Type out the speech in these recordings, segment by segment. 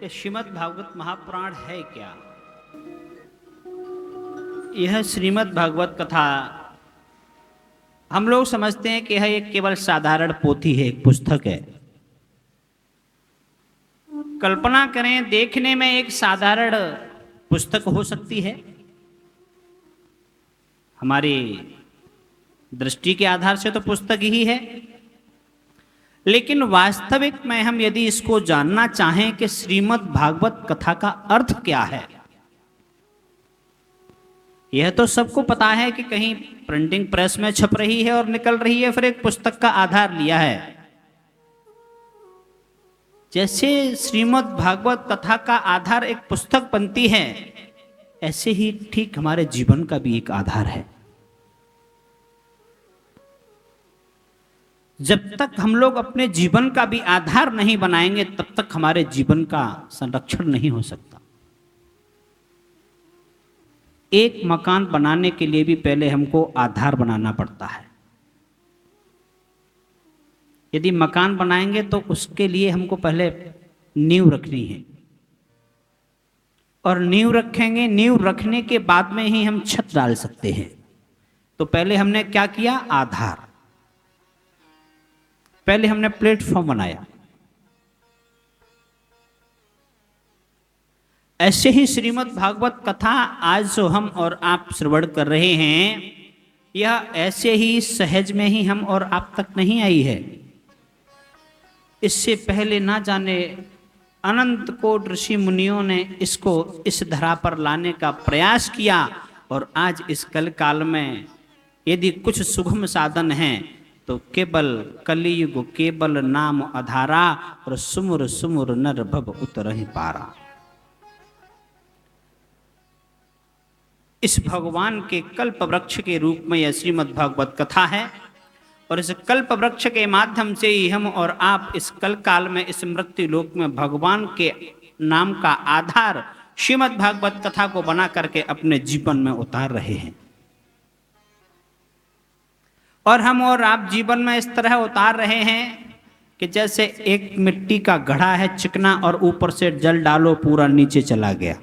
कि श्रीमद् भागवत महापुराण है क्या। यह श्रीमद् भागवत कथा हम लोग समझते हैं कि यह एक केवल साधारण पोथी है, एक पुस्तक है। कल्पना करें, देखने में एक साधारण पुस्तक हो सकती है, हमारी दृष्टि के आधार से तो पुस्तक ही है, लेकिन वास्तविक में हम यदि इसको जानना चाहें कि श्रीमद् भागवत कथा का अर्थ क्या है, यह तो सबको पता है कि कहीं प्रिंटिंग प्रेस में छप रही है और निकल रही है, फिर एक पुस्तक का आधार लिया है। जैसे श्रीमद् भागवत कथा का आधार एक पुस्तक बनती है, ऐसे ही ठीक हमारे जीवन का भी एक आधार है। जब तक हम लोग अपने जीवन का भी आधार नहीं बनाएंगे, तब तक हमारे जीवन का संरक्षण नहीं हो सकता। एक मकान बनाने के लिए भी पहले हमको आधार बनाना पड़ता है। यदि मकान बनाएंगे तो उसके लिए हमको पहले नींव रखनी है, और नींव रखेंगे, नींव रखने के बाद में ही हम छत डाल सकते हैं। तो पहले हमने क्या किया? आधार। पहले हमने प्लेटफॉर्म बनाया। ऐसे ही श्रीमद् भागवत कथा आज जो हम और आप श्रवण कर रहे हैं, यह ऐसे ही सहज में ही हम और आप तक नहीं आई है। इससे पहले ना जाने अनंत कोटि ऋषि मुनियों ने इसको इस धरा पर लाने का प्रयास किया, और आज इस कल काल में यदि कुछ सुगम साधन हैं तो केवल कलियुग केवल नाम आधारा, और सुमुर सुमुर नर भव उतरहि पारा। इस भगवान के कल्प वृक्ष के रूप में यह श्रीमद् भागवत कथा है, और इस कल्प वृक्ष के माध्यम से ही हम और आप इस कल काल में इस मृत्यु लोक में भगवान के नाम का आधार श्रीमद् भागवत कथा को बना करके अपने जीवन में उतार रहे हैं। और हम और आप जीवन में इस तरह उतार रहे हैं कि जैसे एक मिट्टी का घड़ा है चिकना, और ऊपर से जल डालो पूरा नीचे चला गया।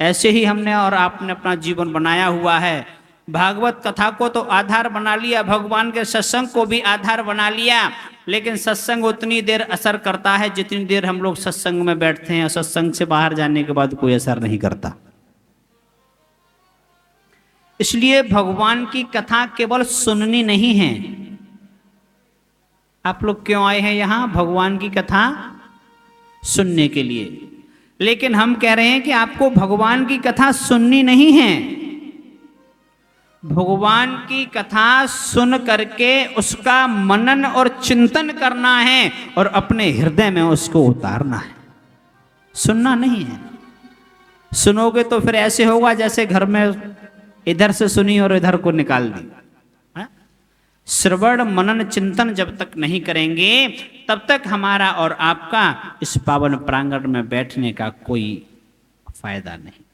ऐसे ही हमने और आपने अपना जीवन बनाया हुआ है। भागवत कथा को तो आधार बना लिया, भगवान के सत्संग को भी आधार बना लिया, लेकिन सत्संग उतनी देर असर करता है जितनी देर हम लोग सत्संग में बैठते हैं, और सत्संग से बाहर जाने के बाद कोई असर नहीं करता। इसलिए भगवान की कथा केवल सुननी नहीं है। आप लोग क्यों आए हैं यहां? भगवान की कथा सुनने के लिए। लेकिन हम कह रहे हैं कि आपको भगवान की कथा सुननी नहीं है, भगवान की कथा सुन करके उसका मनन और चिंतन करना है, और अपने हृदय में उसको उतारना है, सुनना नहीं है। सुनोगे तो फिर ऐसे होगा जैसे घर में इधर से सुनी और इधर को निकाल दी। श्रवण मनन चिंतन जब तक नहीं करेंगे, तब तक हमारा और आपका इस पावन प्रांगण में बैठने का कोई फायदा नहीं।